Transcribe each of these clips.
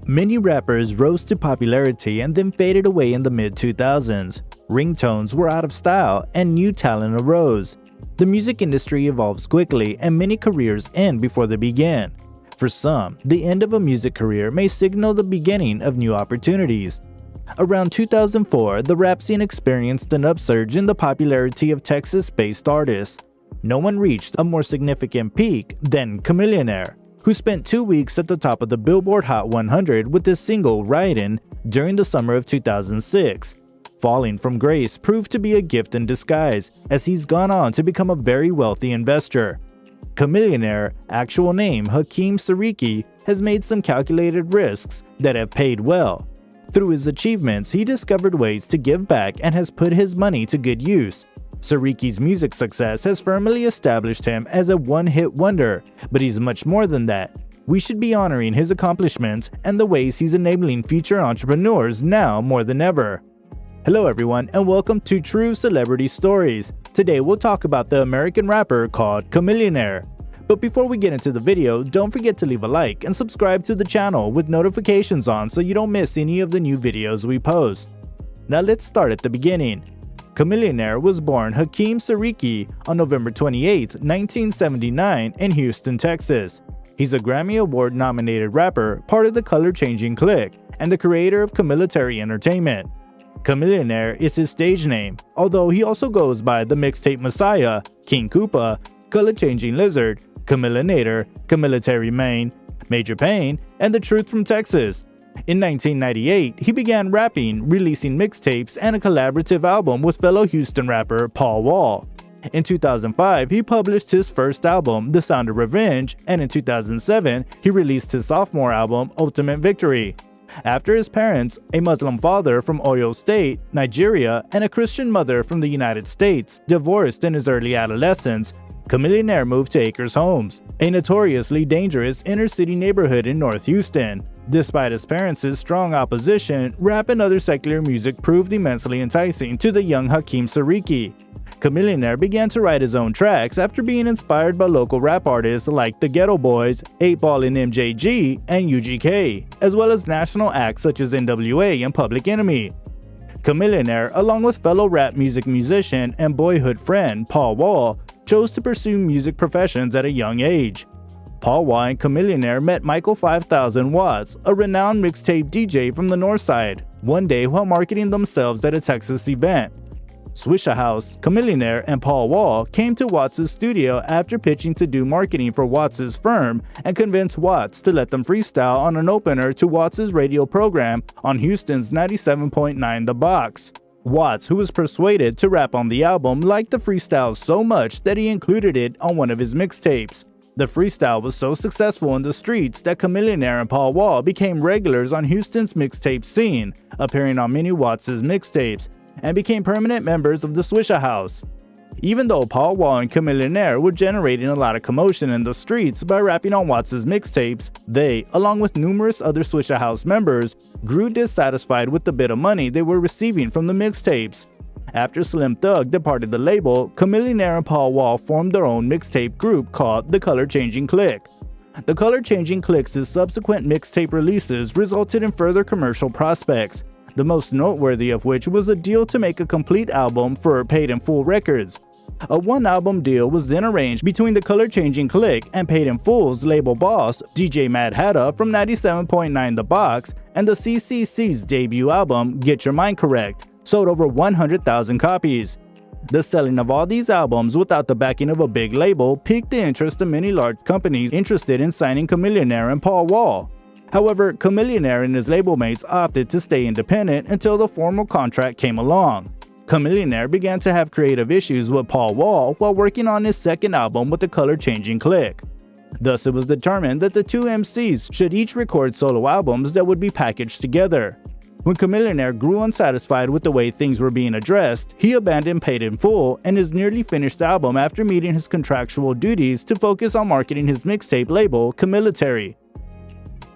Many rappers rose to popularity and then faded away in the mid-2000s. Ringtones were out of style and new talent arose. The music industry evolves quickly and many careers end before they begin. For some, the end of a music career may signal the beginning of new opportunities. Around 2004, the rap scene experienced an upsurge in the popularity of Texas-based artists. No one reached a more significant peak than Chamillionaire, who spent 2 weeks at the top of the Billboard Hot 100 with his single Ridin' during the summer of 2006. Falling from grace proved to be a gift in disguise, as he's gone on to become a very wealthy investor. Chamillionaire, actual name Hakeem Sariki, has made some calculated risks that have paid well. Through his achievements, he discovered ways to give back and has put his money to good use. Sariki's music success has firmly established him as a one-hit wonder, but he's much more than that. We should be honoring his accomplishments and the ways he's enabling future entrepreneurs now more than ever. Hello everyone, and welcome to True Celebrity Stories. Today we'll talk about the American rapper called Chamillionaire. But before we get into the video, don't forget to leave a like and subscribe to the channel with notifications on so you don't miss any of the new videos we post. Now let's start at the beginning. Chamillionaire was born Hakeem Sariki on November 28, 1979 in Houston, Texas. He's a Grammy Award-nominated rapper, part of the color-changing clique, and the creator of Chamillionaire Entertainment. Chamillionaire is his stage name, although he also goes by the Mixtape Messiah, King Koopa, Color-Changing Lizard, Chamillionaire, Chamillionaire Maine, Major Payne, and The Truth from Texas. In 1998, he began rapping, releasing mixtapes and a collaborative album with fellow Houston rapper Paul Wall. In 2005, he published his first album, The Sound of Revenge, and in 2007, he released his sophomore album, Ultimate Victory. After his parents, a Muslim father from Oyo State, Nigeria, and a Christian mother from the United States, divorced in his early adolescence, Chamillionaire moved to Acres Homes, a notoriously dangerous inner-city neighborhood in North Houston. Despite his parents' strong opposition, rap and other secular music proved immensely enticing to the young Hakeem Sariki. Chamillionaire began to write his own tracks after being inspired by local rap artists like the Ghetto Boys, 8Ball and MJG, and UGK, as well as national acts such as NWA and Public Enemy. Chamillionaire, along with fellow rap music musician and boyhood friend Paul Wall, chose to pursue music professions at a young age. Paul Wall and Chamillionaire met Michael 5000 Watts, a renowned mixtape DJ from the North Side, one day while marketing themselves at a Texas event. Swishahouse, Chamillionaire, and Paul Wall came to Watts' studio after pitching to do marketing for Watts' firm and convinced Watts to let them freestyle on an opener to Watts' radio program on Houston's 97.9 The Box. Watts, who was persuaded to rap on the album, liked the freestyle so much that he included it on one of his mixtapes. The freestyle was so successful in the streets that Chamillionaire and Paul Wall became regulars on Houston's mixtape scene, appearing on many Watts' mixtapes, and became permanent members of the Swishahouse. Even though Paul Wall and Chamillionaire were generating a lot of commotion in the streets by rapping on Watts' mixtapes, they, along with numerous other Swishahouse members, grew dissatisfied with the bit of money they were receiving from the mixtapes. After Slim Thug departed the label, Chamillionaire and Paul Wall formed their own mixtape group called the Color-Changing Clique. The Color-Changing Clique's subsequent mixtape releases resulted in further commercial prospects, the most noteworthy of which was a deal to make a complete album for Paid in Full Records. A one-album deal was then arranged between the Color-Changing Clique and Paid in Full's label boss, DJ Mad Hatta from 97.9 The Box, and the CCC's debut album, Get Your Mind Correct, sold over 100,000 copies. The selling of all these albums without the backing of a big label piqued the interest of many large companies interested in signing Chamillionaire and Paul Wall. However, Chamillionaire and his label mates opted to stay independent until the formal contract came along. Chamillionaire began to have creative issues with Paul Wall while working on his second album with the Color-Changing Clique. Thus, it was determined that the two MCs should each record solo albums that would be packaged together. When Chamillionaire grew unsatisfied with the way things were being addressed, he abandoned Paid in Full and his nearly finished album after meeting his contractual duties to focus on marketing his mixtape label, Chamillionaire.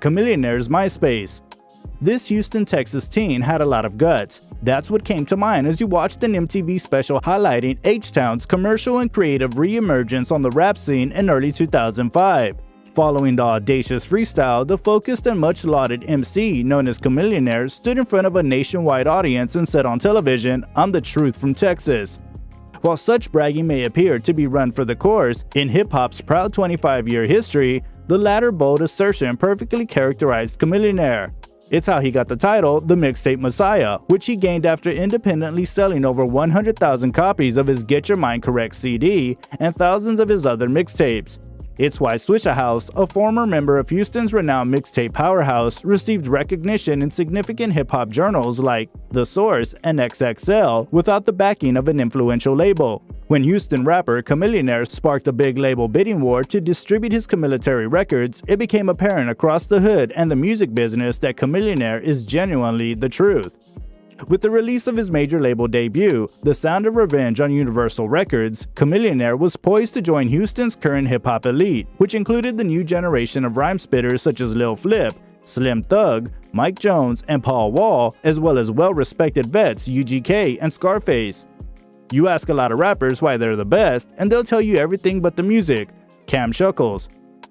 Chamillionaire's MySpace. This Houston, Texas teen had a lot of guts. That's what came to mind as you watched an MTV special highlighting H-Town's commercial and creative re-emergence on the rap scene in early 2005. Following the audacious freestyle, the focused and much lauded MC known as Chamillionaire stood in front of a nationwide audience and said on television, "I'm the truth from Texas." While such bragging may appear to be run for the course, in hip-hop's proud 25-year history, the latter bold assertion perfectly characterized Chamillionaire. It's how he got the title, the Mixtape Messiah, which he gained after independently selling over 100,000 copies of his Get Your Mind Correct CD and thousands of his other mixtapes. It's why Swishahouse, a former member of Houston's renowned mixtape powerhouse, received recognition in significant hip-hop journals like The Source and XXL without the backing of an influential label. When Houston rapper Chamillionaire sparked a big label bidding war to distribute his Chamillionaire records, it became apparent across the hood and the music business that Chamillionaire is genuinely the truth. With the release of his major label debut, The Sound of Revenge on Universal Records, Chamillionaire was poised to join Houston's current hip-hop elite, which included the new generation of rhyme spitters such as Lil Flip, Slim Thug, Mike Jones, and Paul Wall, as well as well-respected vets UGK and Scarface. You ask a lot of rappers why they're the best, and they'll tell you everything but the music. Cam Shuckles.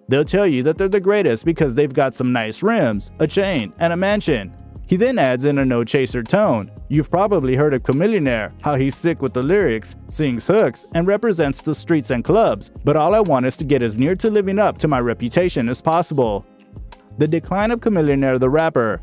They'll tell you that they're the greatest because they've got some nice rims, a chain, and a mansion. He then adds in a no-chaser tone. You've probably heard of Chamillionaire, how he's sick with the lyrics, sings hooks, and represents the streets and clubs, but all I want is to get as near to living up to my reputation as possible. The decline of Chamillionaire the rapper.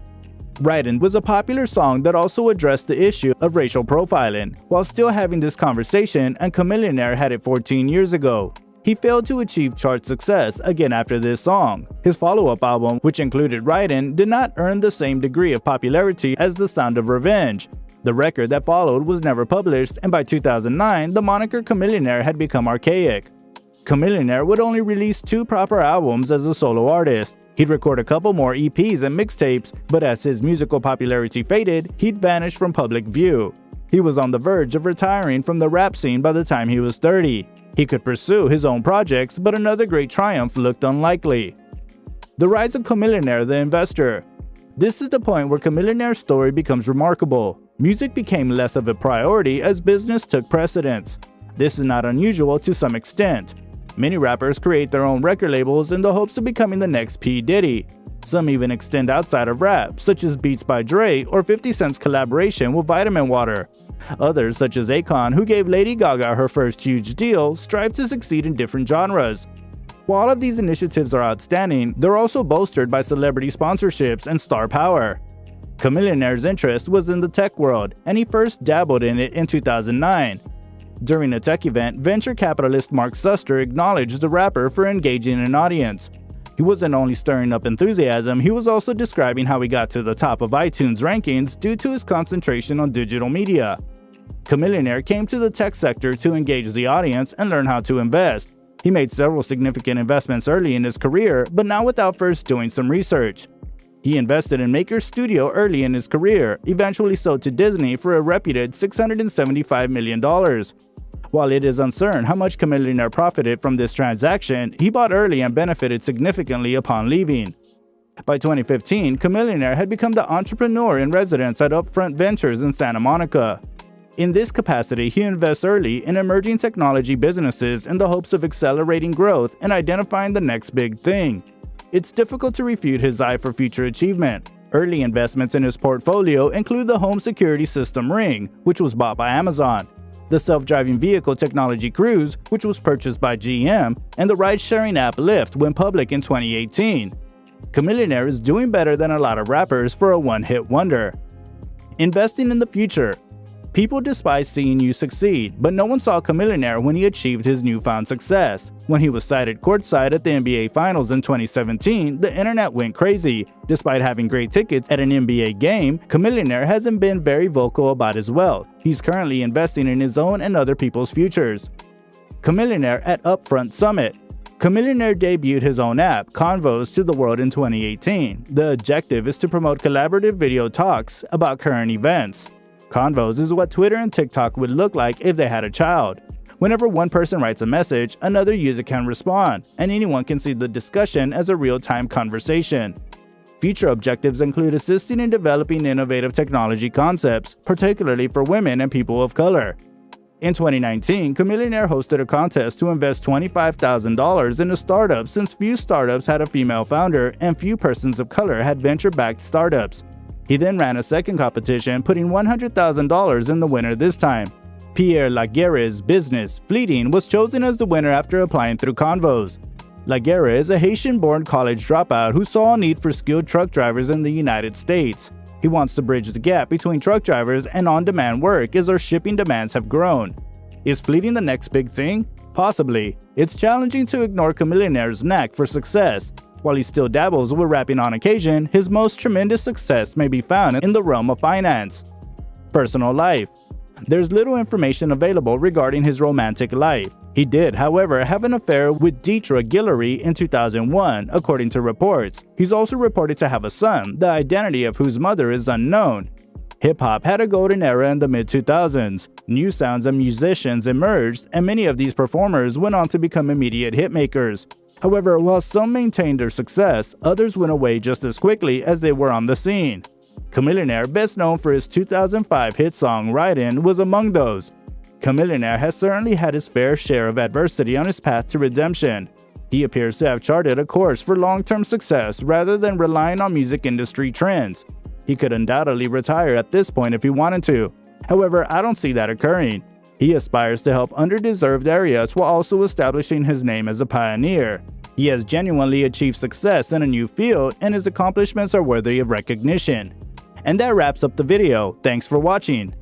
Ridin' was a popular song that also addressed the issue of racial profiling, while still having this conversation, and Chamillionaire had it 14 years ago. He failed to achieve chart success again after this song. His follow-up album, which included Ridin', did not earn the same degree of popularity as The Sound of Revenge. The record that followed was never published, and by 2009, the moniker Chamillionaire had become archaic. Chamillionaire would only release 2 proper albums as a solo artist. He'd record a couple more EPs and mixtapes, but as his musical popularity faded, he'd vanish from public view. He was on the verge of retiring from the rap scene by the time he was 30. He could pursue his own projects, but another great triumph looked unlikely. The rise of Chamillionaire the investor. This is the point where Chamillionaire's story becomes remarkable. Music became less of a priority as business took precedence. This is not unusual to some extent. Many rappers create their own record labels in the hopes of becoming the next P. Diddy. Some even extend outside of rap, such as Beats by Dre or 50 Cent's collaboration with Vitamin Water. Others, such as Akon, who gave Lady Gaga her first huge deal, strive to succeed in different genres. While all of these initiatives are outstanding, they're also bolstered by celebrity sponsorships and star power. Chamillionaire's interest was in the tech world, and he first dabbled in it in 2009. During a tech event, venture capitalist Mark Suster acknowledged the rapper for engaging an audience. He wasn't only stirring up enthusiasm, he was also describing how he got to the top of iTunes rankings due to his concentration on digital media. Chamillionaire came to the tech sector to engage the audience and learn how to invest. He made several significant investments early in his career, but not without first doing some research. He invested in Maker Studio early in his career, eventually sold to Disney for a reputed $675 million. While it is uncertain how much Chamillionaire profited from this transaction, he bought early and benefited significantly upon leaving. By 2015, Chamillionaire had become the entrepreneur in residence at Upfront Ventures in Santa Monica. In this capacity, he invests early in emerging technology businesses in the hopes of accelerating growth and identifying the next big thing. It's difficult to refute his eye for future achievement. Early investments in his portfolio include the home security system Ring, which was bought by Amazon, the self-driving vehicle technology Cruise, which was purchased by GM, and the ride-sharing app Lyft went public in 2018. Chamillionaire is doing better than a lot of rappers for a one-hit wonder. Investing in the future. People despise seeing you succeed, but no one saw Chamillionaire when he achieved his newfound success. When he was sighted courtside at the NBA Finals in 2017, the internet went crazy. Despite having great tickets at an NBA game, Chamillionaire hasn't been very vocal about his wealth. He's currently investing in his own and other people's futures. Chamillionaire at Upfront Summit. Chamillionaire debuted his own app, Convos, to the world in 2018. The objective is to promote collaborative video talks about current events. Convos is what Twitter and TikTok would look like if they had a child. Whenever one person writes a message, another user can respond, and anyone can see the discussion as a real-time conversation. Future objectives include assisting in developing innovative technology concepts, particularly for women and people of color. In 2019, Chamillionaire hosted a contest to invest $25,000 in a startup since few startups had a female founder and few persons of color had venture-backed startups. He then ran a second competition, putting $100,000 in the winner this time. Pierre Laguerre's business, Fleeting, was chosen as the winner after applying through Convos. Laguerre is a Haitian-born college dropout who saw a need for skilled truck drivers in the United States. He wants to bridge the gap between truck drivers and on-demand work as our shipping demands have grown. Is Fleeting the next big thing? Possibly. It's challenging to ignore Chamillionaire's knack for success. While he still dabbles with rapping on occasion, his most tremendous success may be found in the realm of finance. Personal life. There's little information available regarding his romantic life. He did, however, have an affair with Deetra Guillory in 2001, according to reports. He's also reported to have a son, the identity of whose mother is unknown. Hip-hop had a golden era in the mid-2000s. New sounds and musicians emerged, and many of these performers went on to become immediate hitmakers. However, while some maintained their success, others went away just as quickly as they were on the scene. Chamillionaire, best known for his 2005 hit song Ride-In, was among those. Chamillionaire has certainly had his fair share of adversity on his path to redemption. He appears to have charted a course for long-term success rather than relying on music industry trends. He could undoubtedly retire at this point if he wanted to. However, I don't see that occurring. He aspires to help underdeserved areas while also establishing his name as a pioneer. He has genuinely achieved success in a new field, and his accomplishments are worthy of recognition. And that wraps up the video. Thanks for watching.